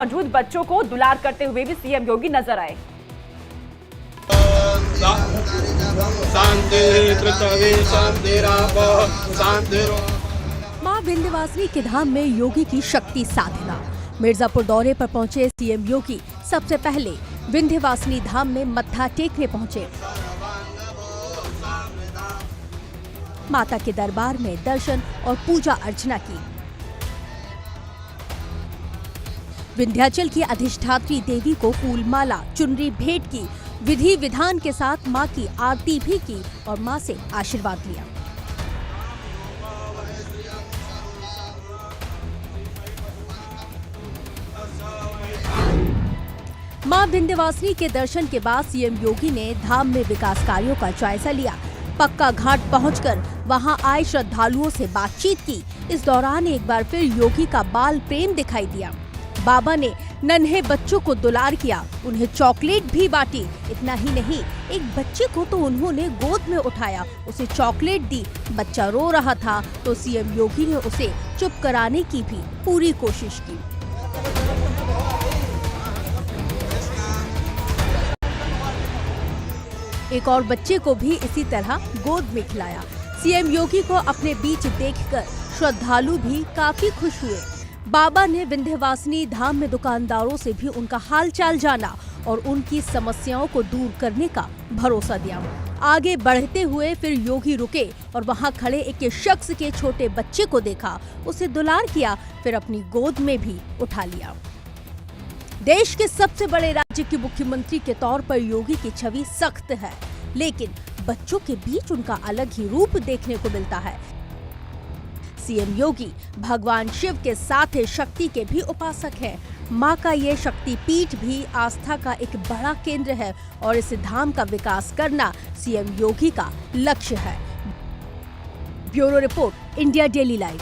मौजूद बच्चों को दुलार करते हुए भी सीएम योगी नजर आए। मां विंध्यवासिनी के धाम में योगी की शक्ति साधना। मिर्जापुर दौरे पर पहुंचे सीएम योगी सबसे पहले विंध्यवासिनी धाम में मत्था टेकने पहुंचे। माता के दरबार में दर्शन और पूजा अर्चना की। विंध्याचल की अधिष्ठात्री देवी को फूल माला चुनरी भेंट की। विधि विधान के साथ मां की आरती भी की और मां से आशीर्वाद लिया। मां विंध्यवासिनी के दर्शन के बाद सीएम योगी ने धाम में विकास कार्यों का जायजा लिया। पक्का घाट पहुंचकर वहां आए श्रद्धालुओं से बातचीत की। इस दौरान एक बार फिर योगी का बाल प्रेम दिखाई दिया। बाबा ने नन्हे बच्चों को दुलार किया, उन्हें चॉकलेट भी बांटी। इतना ही नहीं, एक बच्चे को तो उन्होंने गोद में उठाया, उसे चॉकलेट दी। बच्चा रो रहा था तो सीएम योगी ने उसे चुप कराने की भी पूरी कोशिश की। एक और बच्चे को भी इसी तरह गोद में खिलाया। सीएम योगी को अपने बीच देखकर श्रद्धालु भी काफी खुश हुए। बाबा ने विंध्यवासिनी धाम में दुकानदारों से भी उनका हालचाल जाना और उनकी समस्याओं को दूर करने का भरोसा दिया। आगे बढ़ते हुए फिर योगी रुके और वहां खड़े एक शख्स के छोटे बच्चे को देखा, उसे दुलार किया, फिर अपनी गोद में भी उठा लिया। देश के सबसे बड़े राज्य के मुख्यमंत्री के तौर पर योगी की छवि सख्त है, लेकिन बच्चों के बीच उनका अलग ही रूप देखने को मिलता है। सीएम योगी भगवान शिव के साथ शक्ति के भी उपासक हैं। मां का ये शक्ति पीठ भी आस्था का एक बड़ा केंद्र है और इस धाम का विकास करना सीएम योगी का लक्ष्य है। Bureau report, India Daily Live.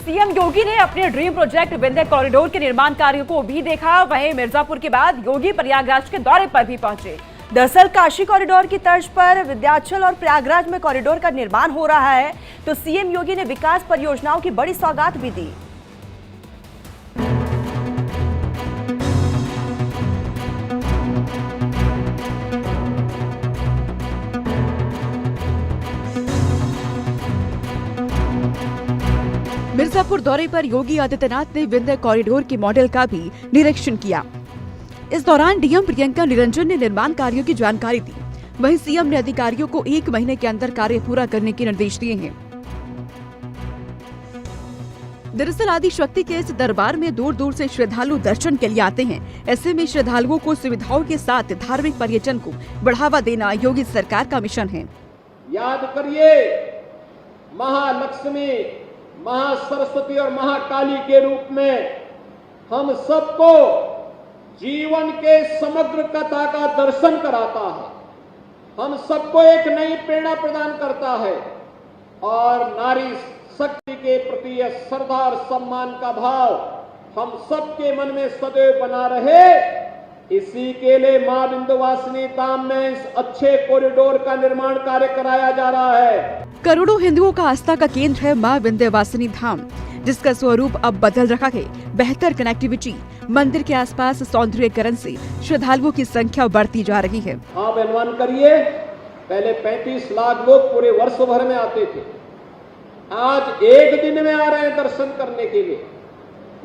CM Yogi ने अपने ड्रीम प्रोजेक्ट विंध्य कॉरिडोर के निर्माण कार्यों को भी देखा। वहीं मिर्जापुर के बाद योगी प्रयागराज के दौरे पर भी पहुंचे। दरअसल काशी कॉरिडोर की तर्ज पर विंध्याचल और प्रयागराज में कॉरिडोर का निर्माण हो रहा है, तो सीएम योगी ने विकास परियोजनाओं की बड़ी सौगात भी दी। मिर्जापुर दौरे पर योगी आदित्यनाथ ने विंध्य कॉरिडोर के मॉडल का भी निरीक्षण किया। इस दौरान डीएम प्रियंका निरंजन ने निर्माण कार्यों की जानकारी दी। वहीं सीएम ने अधिकारियों को 1 महीने के अंदर कार्य पूरा करने के निर्देश दिए हैं। दरअसल आदि शक्ति के इस दरबार में दूर दूर से श्रद्धालु दर्शन के लिए आते हैं। ऐसे में श्रद्धालुओं को सुविधाओं के साथ धार्मिक पर्यटन को बढ़ावा देना योगी सरकार का मिशन है। याद करिए, महालक्ष्मी, महासरस्वती और महाकाली के रूप में हम सबको जीवन के समग्र कथा का दर्शन कराता है, हम सबको एक नई प्रेरणा प्रदान करता है और नारी शक्ति के प्रति यह श्रद्धा और सम्मान का भाव हम सबके मन में सदैव बना रहे। इसी के लिए मां विंध्यवासिनी धाम में इस अच्छे कॉरिडोर का निर्माण कार्य कराया जा रहा है। करोड़ों हिंदुओं का आस्था का केंद्र है मां विंध्यवासिनी धाम, जिसका स्वरूप अब बदल रहा है। बेहतर कनेक्टिविटी, मंदिर के आसपास सौंदर्यीकरण से श्रद्धालुओं की संख्या बढ़ती जा रही है। आप अनुमान करिए, पहले 35 लाख लोग पूरे वर्ष भर में आते थे, आज एक दिन में आ रहे हैं दर्शन करने के लिए।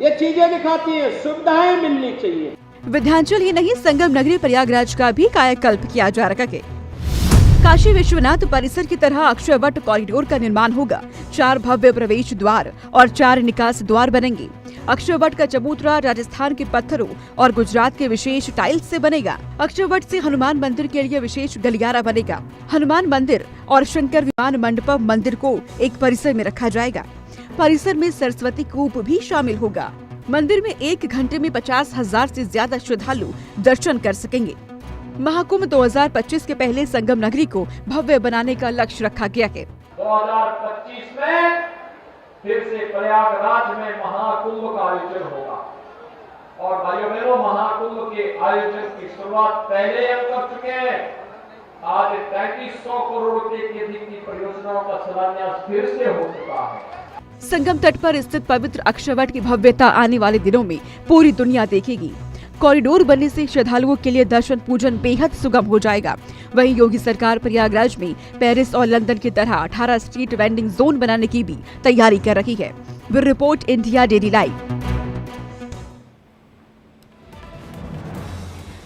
ये चीजें दिखाती हैं सुविधाएं मिलनी चाहिए। विंध्याचल ही नहीं, संगम नगरी प्रयागराज का भी कायाकल्प किया जा रहा है। काशी विश्वनाथ परिसर की तरह अक्षयवट कॉरिडोर का निर्माण होगा। 4 भव्य प्रवेश द्वार और 4 निकास द्वार बनेंगे। अक्षयवट का चबूतरा राजस्थान के पत्थरों और गुजरात के विशेष टाइल्स से बनेगा। अक्षयवट से हनुमान मंदिर के लिए विशेष गलियारा बनेगा। हनुमान मंदिर और शंकर विमान मंडपम मंदिर को एक परिसर में रखा जाएगा। परिसर में सरस्वती कूप भी शामिल होगा। मंदिर में 1 घंटे में 50,000 से ज्यादा श्रद्धालु दर्शन कर सकेंगे। महाकुंभ 2025 के पहले संगम नगरी को भव्य बनाने का लक्ष्य रखा गया है। 2025 में फिर से प्रयागराज में महाकुंभ का आयोजन होगा और भाइयों बहनों, महाकुंभ के आयोजन की शुरुआत पहले हम कर चुके हैं। आज 3300 करोड़ रुपए की अधिक की परियोजनाओं का शिलान्यास फिर से हो चुका है। संगम तट पर स्थित पवित्र अक्षयवट की भव्यता आने वाले दिनों में पूरी दुनिया देखेगी। कॉरिडोर बनने से श्रद्धालुओं के लिए दर्शन पूजन बेहद सुगम हो जाएगा। वहीं योगी सरकार प्रयागराज में पेरिस और लंदन की तरह 18 स्ट्रीट वेंडिंग जोन बनाने की भी तैयारी कर रही है। Bureau report, India Daily live.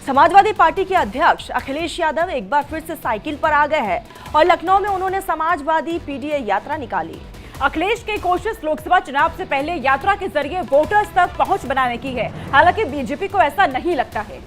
Samajwadi party के अध्यक्ष अखिलेश यादव एक बार फिर से साइकिल पर आ गए हैं और लखनऊ में उन्होंने समाजवादी पीडीए यात्रा निकाली। अखिलेश की कोशिश लोकसभा चुनाव से पहले यात्रा के जरिए वोटर्स तक पहुंच बनाने की है। हालांकि बीजेपी को ऐसा नहीं लगता है।